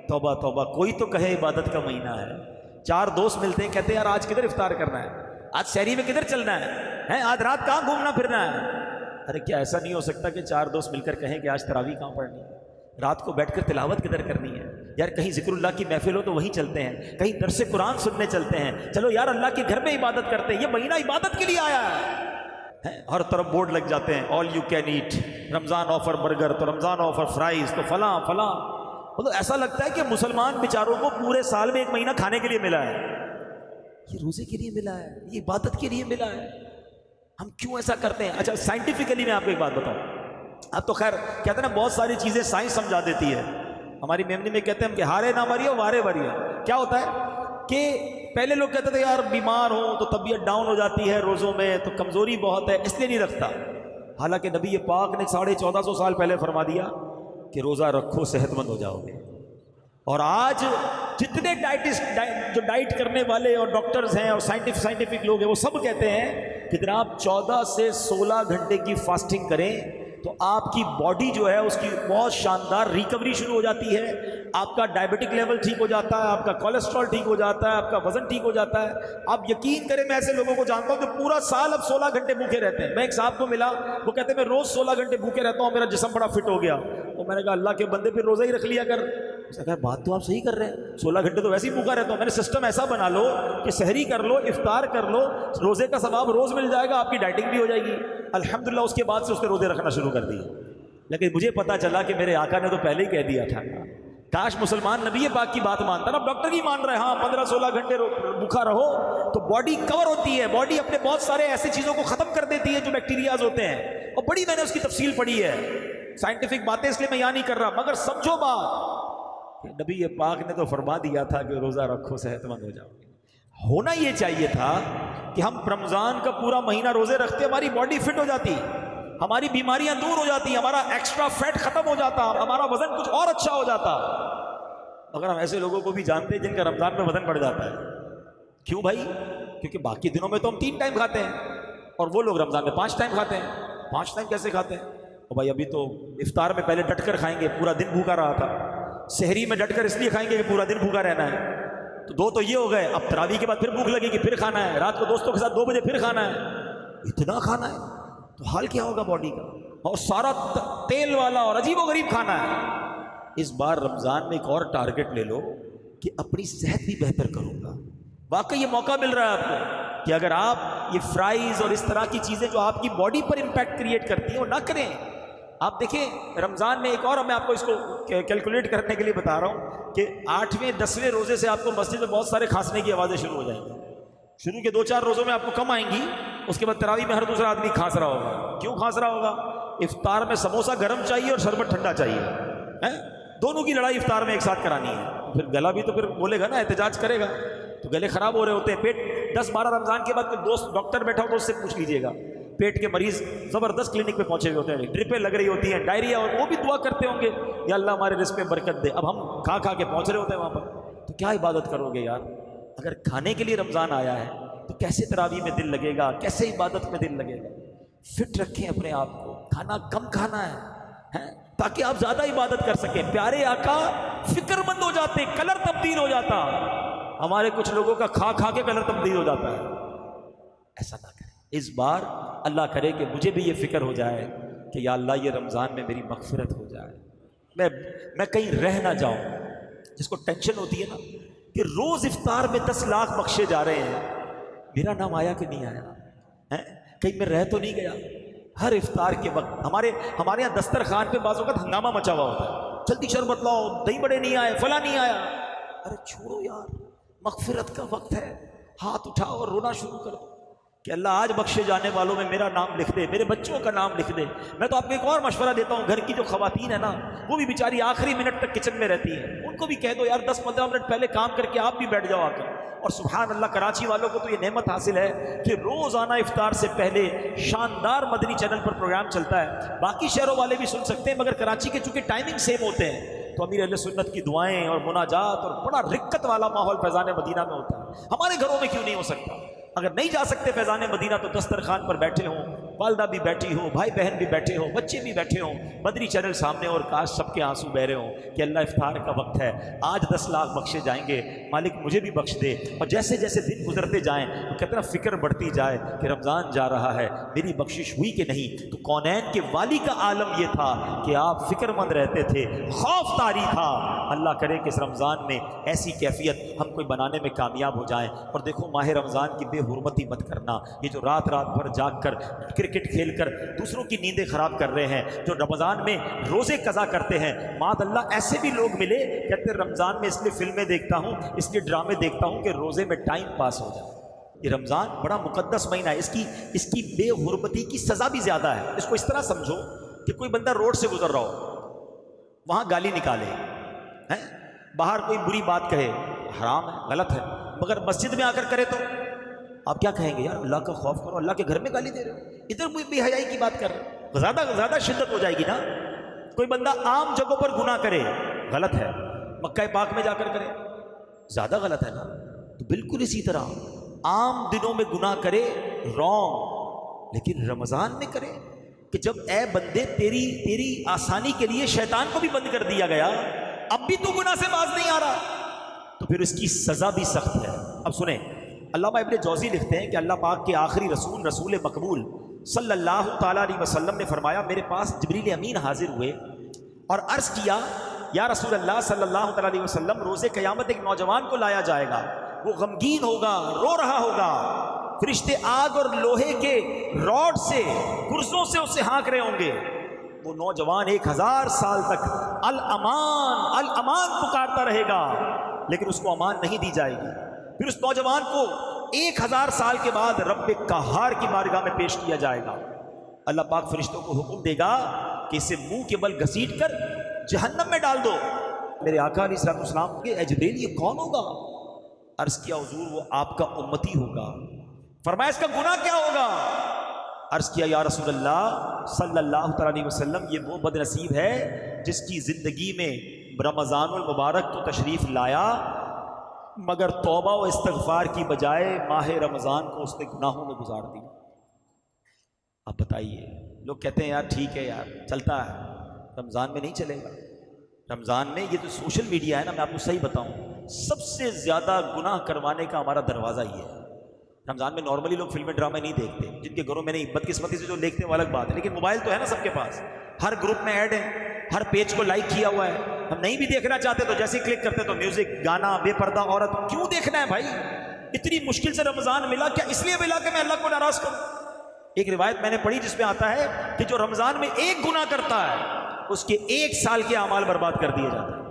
توبہ توبہ، کوئی تو کہے عبادت کا مہینہ ہے۔ چار دوست ملتے ہیں، کہتے ہیں یار آج کدھر افطار کرنا ہے، آج سحری میں کدھر چلنا ہے، آج رات کہاں گھومنا پھرنا ہے۔ ارے کیا ایسا نہیں ہو سکتا کہ چار دوست مل کر کہیں کہ آج تراویح کہاں پڑھنی ہے، رات کو بیٹھ کر تلاوت کدھر کرنی ہے؟ یار کہیں ذکر اللہ کی محفل ہو تو وہیں چلتے ہیں، کہیں درس قرآن سننے چلتے ہیں، چلو یار اللہ کے گھر میں عبادت کرتے ہیں۔ یہ مہینہ عبادت کے لیے آیا ہے۔ ہر طرف بورڈ لگ جاتے ہیں، all you can eat, Ramzan offer burger, تو رمضان آفر فرائز، تو فلاں فلاں۔ مطلب ایسا لگتا ہے کہ مسلمان بیچاروں کو پورے سال میں ایک مہینہ کھانے کے لیے ملا ہے، یہ روزے کے لیے ملا ہے، یہ عبادت کے لیے ملا ہے۔ ہم کیوں ایسا کرتے ہیں؟ اچھا سائنٹیفکلی میں آپ کو ایک بات بتاؤں، اب تو خیر کہتے ہیں نا بہت ساری چیزیں سائنس سمجھا دیتی ہے۔ ہماری میمنی میں کہتے ہیں ہم کہ ہارے نہ مریو وارے وریو۔ کیا ہوتا ہے کہ پہلے لوگ کہتے تھے یار بیمار ہوں تو طبیعت ڈاؤن ہو جاتی ہے روزوں میں، تو کمزوری بہت ہے اس لیے نہیں رکھتا۔ حالانکہ نبی پاک نے 1450 سال پہلے فرما دیا کہ روزہ رکھو صحت مند ہو جاؤ گے۔ اور آج جتنے ڈائٹسٹ جو ڈائٹ کرنے والے اور ڈاکٹرز ہیں اور سائنٹیفک لوگ ہیں وہ سب کہتے ہیں کہ جناب 14 سے 16 گھنٹے کی فاسٹنگ کریں تو آپ کی باڈی جو ہے اس کی بہت شاندار ریکوری شروع ہو جاتی ہے، آپ کا ڈائبٹک لیول ٹھیک ہو جاتا ہے، آپ کا کولیسٹرول ٹھیک ہو جاتا ہے، آپ کا وزن ٹھیک ہو جاتا ہے۔ آپ یقین کریں میں ایسے لوگوں کو جانتا ہوں کہ پورا سال اب 16 گھنٹے بھوکے رہتے ہیں۔ میں ایک صاحب کو ملا، وہ کہتے ہیں میں روز 16 گھنٹے بھوکے رہتا ہوں، میرا جسم بڑا فٹ ہو گیا۔ تو میں نے کہا اللہ کے بندے پھر روزہ ہی رکھ لیا کر۔ اس نے کہا بات تو آپ صحیح کر رہے ہیں، 16 گھنٹے تو ویسے ہی بھوکا رہتا ہوں۔ میں نے سسٹم ایسا بنا لو کہ سحری کر لو، افطار کر لو، روزے کا ثواب روز مل جائے گا، آپ کی ڈائٹنگ بھی ہو جائے گی۔ الحمدللہ اس کے بعد سے اس نے روزے رکھنا شروع کر دیے۔ لیکن مجھے پتا چلا کہ میرے آقا نے تو پہلے ہی کہہ دیا تھا، کاش مسلمان نبی پاک کی بات مانتا نا۔ اب ڈاکٹر کی مان رہے، ہاں 15-16 گھنٹے بھوکا رہو تو باڈی کور ہوتی ہے، باڈی اپنے بہت سارے ایسی چیزوں کو ختم کر دیتی ہے جو بیکٹیریاز ہوتے ہیں، اور بڑی میں نے اس کی تفصیل پڑھی ہے، سائنٹیفک باتیں اس لیے میں یہاں نہیں کر رہا، مگر سمجھو بات کہ نبی پاک نے تو فرما دیا تھا کہ روزہ رکھو صحت مند ہو جاؤ۔ ہونا یہ چاہیے تھا کہ ہم رمضان کا پورا مہینہ روزے رکھتے، ہماری باڈی فٹ ہو جاتی، ہماری بیماریاں دور ہو جاتی، ہمارا ایکسٹرا فیٹ ختم ہو جاتا، ہمارا وزن کچھ اور اچھا ہو جاتا۔ مگر ہم ایسے لوگوں کو بھی جانتے ہیں جن کا رمضان میں وزن بڑھ جاتا ہے۔ کیوں بھائی؟ کیونکہ باقی دنوں میں تو ہم 3 ٹائم کھاتے ہیں اور وہ لوگ رمضان میں 5 ٹائم کھاتے ہیں۔ 5 ٹائم کیسے کھاتے ہیں؟ اور بھائی ابھی تو افطار میں پہلے ڈٹ کر کھائیں گے، پورا دن بھوکا رہا تھا، سحری میں ڈٹ کر اس لیے کھائیں گے کہ پورا دن بھوکا رہنا ہے، تو 2 تو یہ ہو گئے، اب تراویح کے بعد پھر بھوک لگے گی، پھر کھانا ہے، رات کو دوستوں کے ساتھ 2 بجے پھر کھانا ہے، اتنا کھانا ہے تو حال کیا ہوگا باڈی کا، اور سارا تیل والا اور عجیب و غریب کھانا ہے۔ اس بار رمضان میں ایک اور ٹارگٹ لے لو کہ اپنی صحت بھی بہتر کروں گا۔ واقعی یہ موقع مل رہا ہے آپ کو کہ اگر آپ یہ فرائز اور اس طرح کی چیزیں جو آپ کی باڈی پر امپیکٹ کریٹ کرتی ہیں وہ نہ کریں۔ آپ دیکھیں رمضان میں ایک اور میں آپ کو اس کو کیلکولیٹ کرنے کے لیے بتا رہا ہوں کہ 8ویں 10ویں روزے سے آپ کو مسجد میں بہت سارے کھانسنے کی آوازیں شروع ہو جائیں گی۔ شروع کے 2-4 روزوں میں آپ کو کم آئیں گی، اس کے بعد تراویح میں ہر دوسرا آدمی کھانس رہا ہوگا۔ کیوں کھانس رہا ہوگا؟ افطار میں سموسہ گرم چاہیے اور شربت ٹھنڈا چاہیے، دونوں کی لڑائی افطار میں ایک ساتھ کرانی ہے۔ پھر گلا بھی تو پھر بولے گا نا، احتجاج کرے گا، تو گلے خراب ہو رہے ہوتے ہیں۔ پیٹ 10-12 رمضان کے بعد دوست ڈاکٹر بیٹھا ہو تو اس سے پوچھ لیجئے گا، پیٹ کے مریض زبردست کلینک پہ پہنچے ہوئے ہوتے ہیں، ڈرپیں لگ رہی ہوتی ہیں، ڈائریا، اور وہ بھی دعا کرتے ہوں گے یا اللہ ہمارے رزق میں برکت دے۔ اب ہم کھا کے پہنچ رہے ہوتے ہیں وہاں پر، تو کیا عبادت کرو گے یار؟ اگر کھانے کے لیے رمضان آیا ہے تو کیسے تراویح میں دل لگے گا، کیسے عبادت میں دل لگے گا؟ فٹ رکھیں اپنے آپ کو، کھانا کم کھانا ہے تاکہ آپ زیادہ عبادت کر سکیں۔ پیارے آقا فکر مند ہو جاتے، کلر تبدیل ہو جاتا، ہمارے کچھ لوگوں کا کھا کھا کے کلر تبدیل ہو جاتا ہے. ایسا نہ کریں. اس بار اللہ کرے کہ مجھے بھی یہ فکر ہو جائے کہ یا اللہ یہ رمضان میں میری مغفرت ہو جائے, میں کہیں رہ نہ جاؤں. جس کو ٹینشن ہوتی ہے نا کہ روز افطار میں 10 لاکھ بخشے جا رہے ہیں, میرا نام آیا کہ نہیں آیا, کہیں میں رہ تو نہیں گیا. ہر افطار کے وقت ہمارے یہاں دسترخوان پہ بعض اوقات ہنگامہ مچا ہوا ہوتا ہے, جلدی شربت لاؤ, دہی بڑے نہیں آئے, فلاں نہیں آیا. ارے چھوڑو یار, مغفرت کا وقت ہے, ہاتھ اٹھاؤ اور رونا شروع کر دو کہ اللہ آج بخشے جانے والوں میں میرا نام لکھ دے, میرے بچوں کا نام لکھ دے. میں تو آپ کو ایک اور مشورہ دیتا ہوں, گھر کی جو خواتین ہیں نا وہ بھی بیچاری آخری منٹ تک کچن میں رہتی ہیں, ان کو بھی کہہ دو یار 10-15 منٹ پہلے کام کر کے آپ بھی بیٹھ جاؤ آ کر. اور سبحان اللہ کراچی والوں کو تو یہ نعمت حاصل ہے کہ روزانہ افطار سے پہلے شاندار مدنی چینل پر پروگرام چلتا ہے. باقی شہروں والے بھی سن سکتے ہیں مگر کراچی کے چونکہ ٹائمنگ سیم ہوتے ہیں تو امیر اہل سنت کی دعائیں اور مناجات اور بڑا رکت والا ماحول فیضان مدینہ میں ہوتا ہے. ہمارے گھروں میں کیوں نہیں ہو سکتا؟ اگر نہیں جا سکتے فیضان مدینہ تو دسترخوان پر بیٹھے ہوں, والدہ بھی بیٹھی ہو, بھائی بہن بھی بیٹھے ہوں, بچے بھی بیٹھے ہوں, مدنی چینل سامنے, اور کاش سب کے آنسو بہ رہے ہوں کہ اللہ افطار کا وقت ہے, آج 10 لاکھ بخشے جائیں گے, مالک مجھے بھی بخش دے. اور جیسے جیسے دن گزرتے جائیں تو کتنا فکر بڑھتی جائے کہ رمضان جا رہا ہے, میری بخشش ہوئی کہ نہیں. تو کونین کے والی کا عالم یہ تھا کہ آپ فکر مند رہتے تھے, خوف طاری تھا. اللہ کرے کہ اس رمضان میں ایسی کیفیت ہم کوئی بنانے میں کامیاب ہو جائیں. اور دیکھو ماہ رمضان کی بے حرمتی مت کرنا. یہ جو رات بھر جاگ کر کرکٹ کھیل کر دوسروں کی نیندیں خراب کر رہے ہیں, جو رمضان میں روزے قضا کرتے ہیں, معاذ اللہ ایسے بھی لوگ ملے کہتے ہیں رمضان میں اس لیے فلمیں دیکھتا ہوں, اس لیے ڈرامے دیکھتا ہوں کہ روزے میں ٹائم پاس ہو جائے. یہ رمضان بڑا مقدس مہینہ ہے, اس کی بے حرمتی کی سزا بھی زیادہ ہے. اس کو اس طرح سمجھو کہ کوئی بندہ روڈ سے گزر رہا ہو, وہاں گالی نکالے, باہر کوئی بری بات کہے, حرام ہے, غلط ہے, مگر مسجد میں آ کر کرے تو آپ کیا کہیں گے؟ یار اللہ کا خوف کرو, اللہ کے گھر میں گالی دے رہے ہو, ادھر کوئی بے حیائی کی بات کر رہے ہو, زیادہ شدت ہو جائے گی نا. کوئی بندہ عام جگہوں پر گناہ کرے, غلط ہے, مکہ پاک میں جا کر کرے, زیادہ غلط ہے نا. تو بالکل اسی طرح عام دنوں میں گناہ کرے, رونگ, لیکن رمضان میں کرے کہ جب اے بندے تیری آسانی کے لیے شیطان کو بھی بند کر دیا گیا, اب بھی تو گناہ سے باز نہیں آ رہا, تو پھر اس کی سزا بھی سخت ہے. اب سنیں, علامہ ابن جوزی لکھتے ہیں کہ اللہ پاک کے آخری رسول مقبول صلی اللہ تعالیٰ علیہ وسلم نے فرمایا, میرے پاس جبریل امین حاضر ہوئے اور عرض کیا, یا رسول اللہ صلی اللہ تعالیٰ علیہ وسلم, روز قیامت ایک نوجوان کو لایا جائے گا, وہ غمگین ہوگا, رو رہا ہوگا, فرشتے آگ اور لوہے کے راڈ سے, گرزوں سے اسے ہانک رہے ہوں گے. وہ نوجوان 1000 سال تک الامان الامان پکارتا رہے گا, لیکن اس کو امان نہیں دی جائے گی. پھر اس نوجوان کو 1000 سال کے بعد رب قہار کی بارگاہ میں پیش کیا جائے گا. اللہ پاک فرشتوں کو حکم دے گا کہ اسے منہ کے بل گھسیٹ کر جہنم میں ڈال دو. میرے آقا علیہ الصلوۃ والسلام کے, اے جبریل یہ کون ہوگا؟ عرض کیا حضور وہ آپ کا امتی ہوگا. فرمایا اس کا گناہ کیا ہوگا؟ عرض کیا یا رسول اللہ صلی اللہ تعالیٰ علیہ وسلم, یہ وہ بد نصیب ہے جس کی زندگی میں رمضان المبارک تو تشریف لایا مگر توبہ و استغفار کی بجائے ماہ رمضان کو اس نے گناہوں میں گزار دی. اب بتائیے, لوگ کہتے ہیں یار ٹھیک ہے یار چلتا ہے, رمضان میں نہیں چلے گا. رمضان میں یہ جو سوشل میڈیا ہے نا, میں آپ کو صحیح بتاؤں, سب سے زیادہ گناہ کروانے کا ہمارا دروازہ یہ ہے. رمضان میں نارملی لوگ فلمیں ڈرامے نہیں دیکھتے, جن کے گھروں میں نہیں, بدقسمتی سے جو دیکھتے ہیں وہ الگ بات ہے, لیکن موبائل تو ہے نا سب کے پاس, ہر گروپ میں ایڈ ہے, ہر پیج کو لائک کیا ہوا ہے. ہم نہیں بھی دیکھنا چاہتے تو جیسے ہی کلک کرتے تو میوزک, گانا, بے پردہ عورت. کیوں دیکھنا ہے بھائی؟ اتنی مشکل سے رمضان ملا, کیا اس لیے ملا کہ میں اللہ کو ناراض کروں؟ ایک روایت میں نے پڑھی جس میں آتا ہے کہ جو رمضان میں ایک گناہ کرتا ہے اس کے 1 سال کے اعمال برباد کر دیے جاتے ہیں.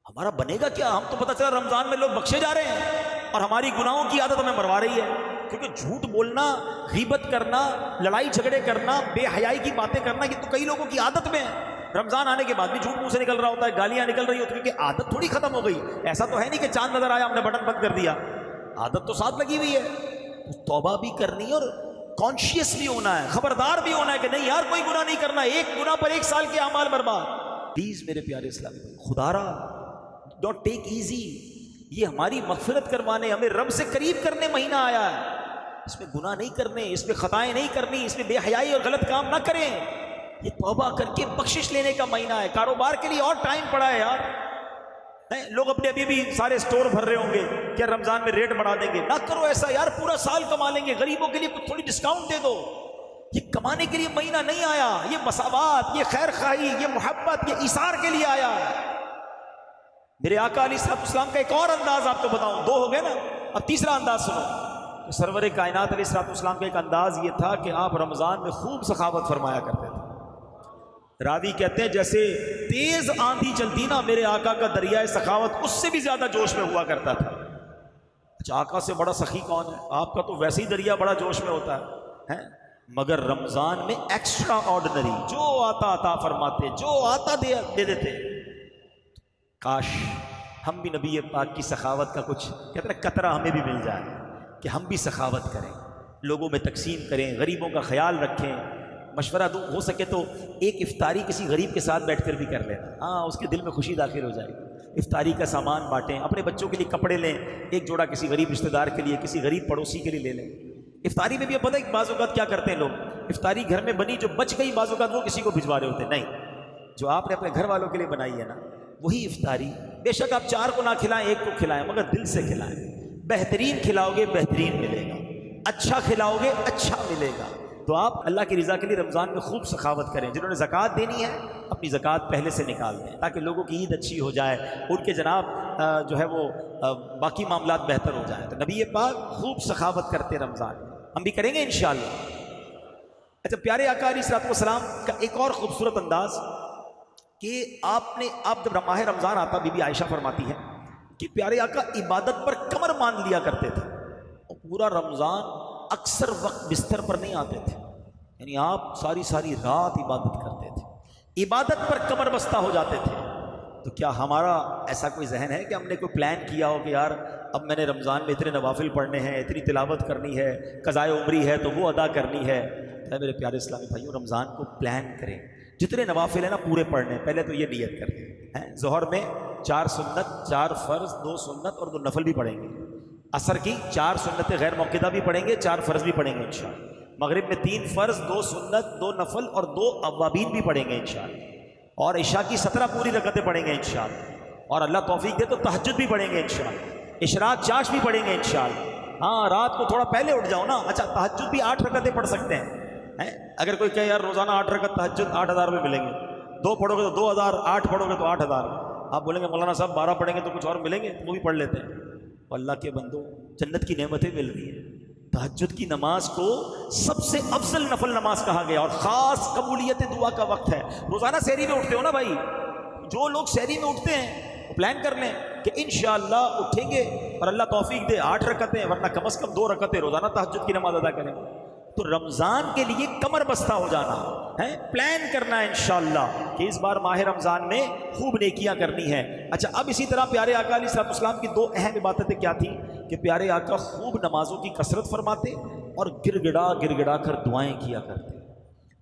ہمارا بنے گا کیا؟ ہم تو پتہ چلا رمضان میں لوگ بخشے جا رہے ہیں اور ہماری گناہوں کی عادت ہمیں مروا رہی ہے. کیونکہ جھوٹ بولنا, غیبت کرنا, لڑائی جھگڑے کرنا, بے حیائی کی باتیں کرنا, یہ تو کئی لوگوں کی عادت میں ہے. رمضان آنے کے بعد بھی جھوٹ منہ سے نکل رہا ہوتا ہے, گالیاں نکل رہی ہوتی ہیں, کیونکہ عادت تھوڑی ختم ہو گئی. ایسا تو ہے نہیں کہ چاند نظر آیا ہم نے بٹن بند کر دیا, عادت تو ساتھ لگی ہوئی ہے. توبہ بھی کرنی اور کانشیس بھی ہونا ہے, خبردار بھی ہونا ہے کہ نہیں یار کوئی گناہ نہیں کرنا, ایک گناہ پر 1 سال کے اعمال برباد. پلیز میرے پیارے اسلامی بھائی, خدا را ڈونٹ ٹیک ایزی. یہ ہماری مغفرت کروانے, ہمیں رب سے قریب کرنے مہینہ آیا ہے. اس میں گناہ نہیں کرنے, اس میں خطائیں نہیں کرنی, اس میں بے حیائی اور غلط کام نہ کریں. یہ توبہ کر کے بخشش لینے کا مہینہ ہے. کاروبار کے لیے اور ٹائم پڑا ہے یار, لوگ اپنے ابھی بھی سارے سٹور بھر رہے ہوں گے کیا رمضان میں ریٹ بڑھا دیں گے؟ نہ کرو ایسا یار، پورا سال کما لیں گے، غریبوں کے لیے کچھ تھوڑی ڈسکاؤنٹ دے دو۔ یہ کمانے کے لیے مہینہ نہیں آیا، یہ مساوات، یہ خیر خواہی، یہ محبت، یہ ایثار کے لیے آیا ہے۔ میرے آقا علیہ الصلوۃ والسلام کا ایک اور انداز آپ کو بتاؤں، دو ہو گئے نا، اب تیسرا انداز سنو۔ سرور کائنات علیہ الصلوۃ والسلام کا ایک انداز یہ تھا کہ آپ رمضان میں خوب سخاوت فرمایا کرتے تھے۔ راوی کہتے ہیں جیسے تیز آندھی چلتی نا، میرے آقا کا دریائے سخاوت اس سے بھی زیادہ جوش میں ہوا کرتا تھا۔ اچھا، آقا سے بڑا سخی کون ہے؟ آپ کا تو ویسے ہی دریا بڑا جوش میں ہوتا ہے، مگر رمضان میں ایکسٹرا آرڈنری، جو آتا عطا فرماتے، جو آتا دے دیتے۔ کاش ہم بھی نبی پاک کی سخاوت کا کچھ کہتے ہیں قطرہ ہمیں بھی مل جائے، کہ ہم بھی سخاوت کریں، لوگوں میں تقسیم کریں، غریبوں کا خیال رکھیں۔ مشورہ دوں، ہو سکے تو ایک افطاری کسی غریب کے ساتھ بیٹھ کر بھی کر لینا، ہاں اس کے دل میں خوشی داخل ہو جائے گی۔ افطاری کا سامان بانٹیں، اپنے بچوں کے لیے کپڑے لیں، ایک جوڑا کسی غریب رشتہ دار کے لیے، کسی غریب پڑوسی کے لیے لے لیں۔ افطاری میں بھی اب پتہ ہے بعض اوقات کیا کرتے ہیں لوگ، افطاری گھر میں بنی جو بچ گئی بعض اوقات وہ کسی کو بھجوا رہے ہوتے ہیں۔ نہیں، جو آپ نے اپنے گھر والوں کے لیے بنائی ہے نا، وہی افطاری، بے شک آپ 4 کو نہ کھلائیں، 1 کو کھلائیں، مگر دل سے کھلائیں۔ بہترین کھلاؤ گے بہترین ملے گا، اچھا کھلاؤ گے اچھا ملے گا۔ تو آپ اللہ کی رضا کے لیے رمضان میں خوب سخاوت کریں۔ جنہوں نے زکوٰۃ دینی ہے اپنی زکوٰۃ پہلے سے نکال دیں، تاکہ لوگوں کی عید اچھی ہو جائے، ان کے جناب جو ہے وہ باقی معاملات بہتر ہو جائیں۔ تو نبی پاک خوب سخاوت کرتے رمضان میں، ہم بھی کریں گے انشاءاللہ۔ اچھا، پیارے آقا علیہ الصلوۃ والسلام کا ایک اور خوبصورت انداز کہ آپ جب ماہ رمضان آتا، بی بی عائشہ فرماتی ہے کہ پیارے آقا عبادت پر کمر مان لیا کرتے تھے، اور پورا رمضان اکثر وقت بستر پر نہیں آتے تھے، یعنی آپ ساری رات عبادت کرتے تھے، عبادت پر کمر بستہ ہو جاتے تھے۔ تو کیا ہمارا ایسا کوئی ذہن ہے کہ ہم نے کوئی پلان کیا ہو کہ یار اب میں نے رمضان میں اتنے نوافل پڑھنے ہیں، اتنی تلاوت کرنی ہے، قضائے عمری ہے تو وہ ادا کرنی ہے؟ میرے پیارے اسلامی بھائیوں، رمضان کو پلان کریں، جتنے نوافل ہیں نا پورے پڑھنے، پہلے تو یہ نیت کریں۔ ظہر میں 4 سنت، 4 فرض، 2 سنت اور 2 نفل بھی پڑھیں گے۔ عصر کی 4 سنتیں غیر موقعہ بھی پڑھیں گے، 4 فرض بھی پڑھیں گے انشاءاللہ۔ مغرب میں 3 فرض، 2 سنت، 2 نفل اور 2 اوابین بھی پڑھیں گے انشاءاللہ۔ اور عشاء کی 17 پوری رکعتیں پڑھیں گے انشاءاللہ، اور اللہ توفیق دے تو تہجد بھی پڑھیں گے انشاءاللہ، اشراق چاش بھی پڑھیں گے انشاءاللہ۔ ہاں، رات کو تھوڑا پہلے اٹھ جاؤ نا۔ اچھا، تہجد بھی 8 رکعتیں پڑھ سکتے ہیں۔ اگر کوئی کہے یار روزانہ 8 رکعت تہجد 8000 روپے ملیں گے، 2 پڑھو گے تو 2000، 8 پڑھو گے تو 8000۔ آپ بولیں گے مولانا صاحب 12 پڑھیں گے تو کچھ اور ملیں گے، وہ بھی پڑھ لیتے ہیں۔ اللہ کے بندو، جنت کی نعمتیں مل رہی ہیں۔ تہجد کی نماز کو سب سے افضل نفل نماز کہا گیا، اور خاص قبولیت دعا کا وقت ہے۔ روزانہ سحری میں اٹھتے ہو نا بھائی، جو لوگ سحری میں اٹھتے ہیں وہ پلان کر لیں کہ انشاءاللہ اٹھیں گے اور اللہ توفیق دے 8 رکعتیں، ورنہ کم از کم 2 رکعتیں روزانہ تہجد کی نماز ادا کریں۔ تو رمضان کے لیے کمر بستہ ہو جانا ہے، پلان کرنا ہے انشاءاللہ کہ اس بار ماہ رمضان میں خوب نیکیاں کرنی ہے۔ اچھا، اب اسی طرح پیارے آقا علیہ الصلوۃ والسلام کی 2 اہم عبادتیں کیا تھیں کہ پیارے آقا خوب نمازوں کی کثرت فرماتے اور گر گڑا کر دعائیں کیا کرتے۔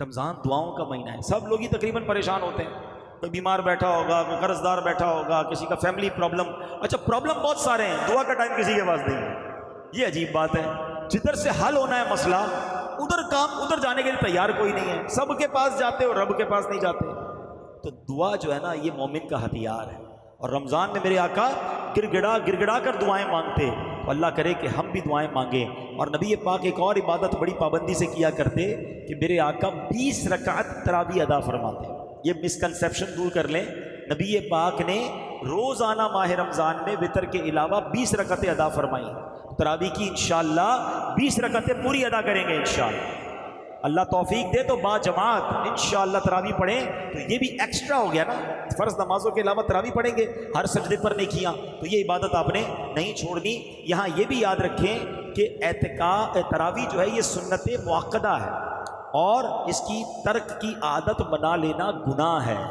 رمضان دعاؤں کا مہینہ ہے، سب لوگ ہی تقریباً پریشان ہوتے ہیں، کوئی بیمار بیٹھا ہوگا، کوئی قرض دار بیٹھا ہوگا، کسی کا فیملی پرابلم۔ اچھا، پرابلم بہت سارے ہیں، دعا کا ٹائم کسی کے پاس نہیں ہے۔ یہ عجیب بات ہے، جدھر سے حل ہونا ہے مسئلہ ادھر جانے کے لیے تیار کوئی نہیں ہے، سب کے پاس جاتے اور رب کے پاس نہیں جاتے۔ تو دعا جو ہے نا، یہ مومن کا ہتھیار ہے، اور رمضان میں میرے آقا گر گڑا کر دعائیں مانگتے، تو اللہ کرے کہ ہم بھی دعائیں مانگیں۔ اور نبی پاک ایک اور عبادت بڑی پابندی سے کیا کرتے کہ میرے آقا 20 رکعت تراویح ادا فرماتے۔ یہ مسکنسیپشن دور کر لیں، نبی پاک نے روزانہ ماہ رمضان میں وتر کے علاوہ 20 رکعتیں ادا فرمائیں۔ تراویح کی انشاءاللہ 20 رکعتیں پوری ادا کریں گے انشاءاللہ۔ اللہ توفیق دے تو با جماعت انشاءاللہ تراویح پڑھیں، تو یہ بھی ایکسٹرا ہو گیا نا، فرض نمازوں کے علاوہ تراویح پڑھیں گے، ہر سجدے پر نیکیاں، تو یہ عبادت آپ نے نہیں چھوڑنی۔ یہاں یہ بھی یاد رکھیں کہ تراویح جو ہے یہ سنت مؤکدہ ہے، اور اس کی ترک کی عادت بنا لینا گناہ ہے،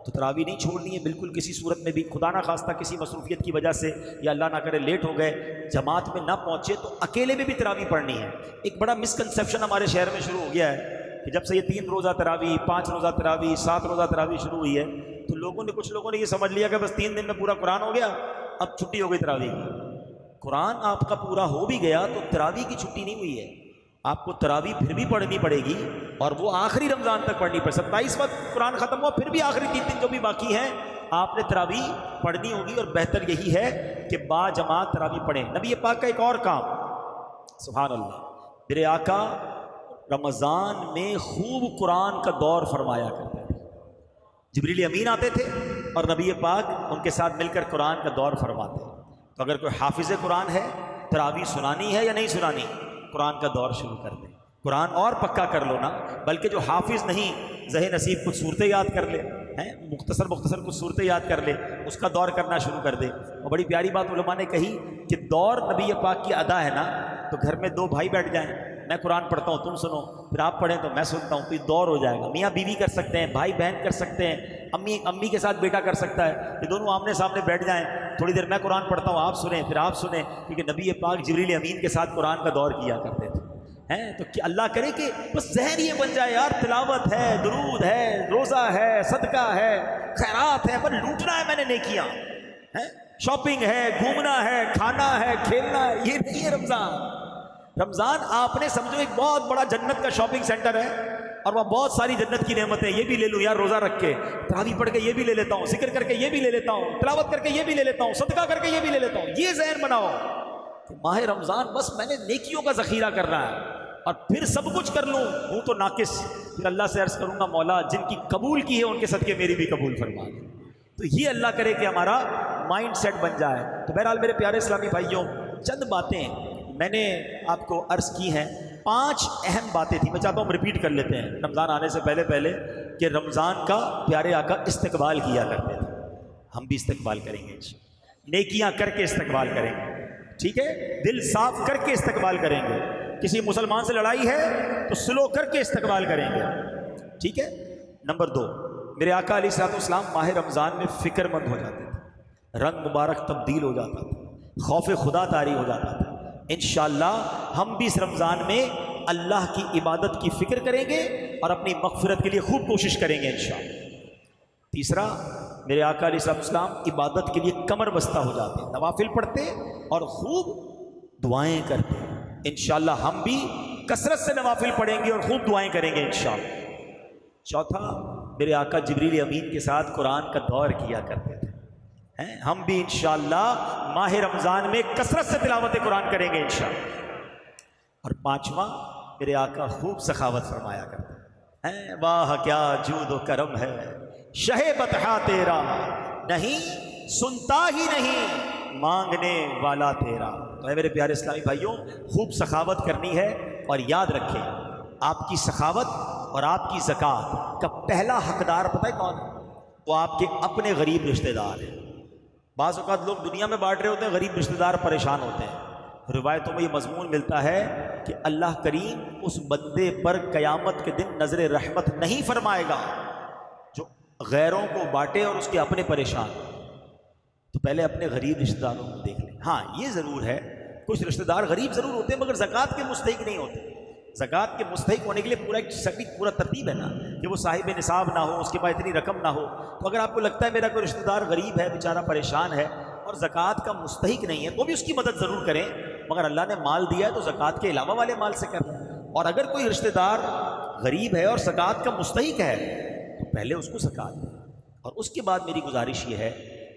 تو تراویح نہیں چھوڑنی ہے بالکل کسی صورت میں بھی۔ خدا نہ خواستہ کسی مصروفیت کی وجہ سے یا اللہ نہ کرے لیٹ ہو گئے، جماعت میں نہ پہنچے، تو اکیلے میں بھی تراویح پڑھنی ہے۔ ایک بڑا مسکنسیپشن ہمارے شہر میں شروع ہو گیا ہے کہ جب سے یہ 3 روزہ تراویح، 5 روزہ تراویح، 7 روزہ تراویح شروع ہوئی ہے، تو کچھ لوگوں نے یہ سمجھ لیا کہ بس 3 دن میں پورا قرآن ہو گیا، اب چھٹی ہو گئی تراویح کی۔ قرآن آپ کا پورا ہو بھی گیا تو تراویح کی چھٹی نہیں ہوئی ہے، آپ کو تراویح پھر بھی پڑھنی پڑے گی، اور وہ آخری رمضان تک پڑھنی پڑے۔ 27 وقت قرآن ختم ہوا، پھر بھی آخری 3 دن جو بھی باقی ہیں آپ نے تراویح پڑھنی ہوگی اور بہتر یہی ہے کہ با جماعت تراویح پڑھیں۔ نبی پاک کا ایک اور کام، سبحان اللہ، میرے آقا رمضان میں خوب قرآن کا دور فرمایا کرتے تھے۔ جبریل امین آتے تھے اور نبی پاک ان کے ساتھ مل کر قرآن کا دور فرماتے۔ تو اگر کوئی حافظ قرآن ہے، تراویح سنانی ہے یا نہیں سنانی، قرآن کا دور شروع کر دیں۔ قرآن اور پکا کر لو نا، بلکہ جو حافظ نہیں، ذہن نصیب کچھ صورتیں یاد کر لے، مختصر کچھ صورتیں یاد کر لے، اس کا دور کرنا شروع کر دے۔ اور بڑی پیاری بات علماء نے کہی کہ دور نبی پاک کی ادا ہے نا، تو گھر میں دو بھائی بیٹھ جائیں، میں قرآن پڑھتا ہوں تم سنو، پھر آپ پڑھیں تو میں سنتا ہوں، تو یہ دور ہو جائے گا۔ میاں بیوی کر سکتے ہیں، بھائی بہن کر سکتے ہیں، امی کے ساتھ بیٹا کر سکتا ہے، یہ دونوں آمنے سامنے بیٹھ جائیں، تھوڑی دیر میں قرآن پڑھتا ہوں آپ سنیں، پھر آپ سنیں، کیونکہ نبی پاک جبریل امین کے ساتھ قرآن کا دور کیا کرتے تھے۔ تو کہ اللہ کرے کہ بس ذہن یہ بن جائے یار، تلاوت ہے، درود ہے، روزہ ہے، صدقہ ہے، خیرات ہے، پر لوٹنا ہے میں نے نیکیاں، شاپنگ ہے، گھومنا ہے، کھانا ہے، کھیلنا ہے، یہ نہیں ہے رمضان۔ رمضان آپ نے سمجھو ایک بہت بڑا جنت کا شاپنگ سینٹر ہے، اور وہاں بہت ساری جنت کی نعمتیں، یہ بھی لے لوں یار، روزہ رکھ کے، تراویح پڑھ کے یہ بھی لے لیتا ہوں، ذکر کر کے یہ بھی لے لیتا ہوں، تلاوت کر کے یہ بھی لے لیتا ہوں، صدقہ کر کے یہ بھی لے لیتا ہوں۔ یہ ذہن بناؤ کہ ماہ رمضان بس میں نے نیکیوں کا ذخیرہ کرنا ہے، اور پھر سب کچھ کر لوں، ہوں تو ناقص، پھر اللہ سے عرض کروں گا مولا جن کی قبول کی ہے ان کے صدقے میری بھی قبول فرما دے۔ تو یہ اللہ کرے کہ ہمارا مائنڈ سیٹ بن جائے۔ تو بہرحال میرے پیارے اسلامی بھائیوں، چند باتیں میں نے آپ کو عرض کی ہیں، 5 اہم باتیں تھیں، میں چاہتا ہوں ریپیٹ کر لیتے ہیں رمضان آنے سے پہلے کہ رمضان کا پیارے آقا استقبال کیا کرتے تھے، ہم بھی استقبال کریں گے، نیکیاں کر کے استقبال کریں گے، ٹھیک ہے، دل صاف کر کے استقبال کریں گے، کسی مسلمان سے لڑائی ہے تو سلو کر کے استقبال کریں گے، ٹھیک ہے۔ نمبر 2، میرے آقا علیہ الصلوۃ والسلام ماہ رمضان میں فکر مند ہو جاتے تھے، رنگ مبارک تبدیل ہو جاتا تھا، خوف خدا طاری ہو جاتا تھا۔ انشاءاللہ ہم بھی اس رمضان میں اللہ کی عبادت کی فکر کریں گے اور اپنی مغفرت کے لیے خوب کوشش کریں گے انشاءاللہ۔ تیسرا، میرے آقا علیہ الصلوۃ والسلام عبادت کے لیے کمر بستہ ہو جاتے، نوافل پڑھتے اور خوب دعائیں کرتے۔ انشاءاللہ ہم بھی کثرت سے نوافل پڑھیں گے اور خوب دعائیں کریں گے انشاءاللہ۔ چوتھا، میرے آقا جبریل امین کے ساتھ قرآن کا دور کیا کرتے تھے، ہم بھی انشاءاللہ ماہ رمضان میں کثرت سے تلاوت قرآن کریں گے انشاءاللہ۔ اور 5واں، میرے آقا خوب سخاوت فرمایا کرتے ہیں، واہ کیا جود و کرم ہے شہ بطحا تیرا، نہیں سنتا ہی نہیں مانگنے والا تیرا۔ تو اے میرے پیارے اسلامی بھائیوں، خوب سخاوت کرنی ہے، اور یاد رکھیں آپ کی سخاوت اور آپ کی زکوٰۃ کا پہلا حقدار پتہ ہے کون ہے؟ وہ آپ کے اپنے غریب رشتہ دار ہیں۔ بعض اوقات لوگ دنیا میں بانٹ رہے ہوتے ہیں، غریب رشتہ دار پریشان ہوتے ہیں۔ روایتوں میں یہ مضمون ملتا ہے کہ اللہ کریم اس بندے پر قیامت کے دن نظر رحمت نہیں فرمائے گا جو غیروں کو بانٹے اور اس کے اپنے پریشان۔ تو پہلے اپنے غریب رشتہ داروں کو دیکھ لیں۔ ہاں یہ ضرور ہے کچھ رشتہ دار غریب ضرور ہوتے ہیں مگر زکوٰۃ کے مستحق نہیں ہوتے۔ زکوٰۃ کے مستحق ہونے کے لیے پورا ترتیب ہے نا کہ وہ صاحب نصاب نہ ہو، اس کے پاس اتنی رقم نہ ہو۔ تو اگر آپ کو لگتا ہے میرا کوئی رشتہ دار غریب ہے، بیچارہ پریشان ہے اور زکوٰۃ کا مستحق نہیں ہے، تو بھی اس کی مدد ضرور کریں، مگر اللہ نے مال دیا ہے تو زکوٰۃ کے علاوہ والے مال سے کریں۔ اور اگر کوئی رشتہ دار غریب ہے اور زکوٰۃ کا مستحق ہے تو پہلے اس کو زکوٰۃ دیں۔ اور اس کے بعد میری گزارش یہ ہے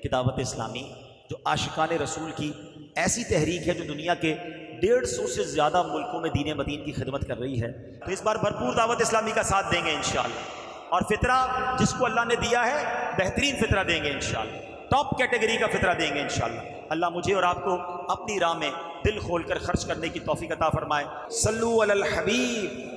کہ دعوت اسلامی جو عاشقان رسول کی ایسی تحریک ہے جو دنیا کے 150 سے زیادہ ملکوں میں دین مدین کی خدمت کر رہی ہے، تو اس بار بھرپور دعوت اسلامی کا ساتھ دیں گے انشاءاللہ، اور فطرہ جس کو اللہ نے دیا ہے بہترین فطرہ دیں گے انشاءاللہ، ٹاپ کیٹیگری کا فطرہ دیں گے انشاءاللہ۔ اللہ مجھے اور آپ کو اپنی راہ میں دل کھول کر خرچ کرنے کی توفیق عطا فرمائے۔ صلو علی الحبیب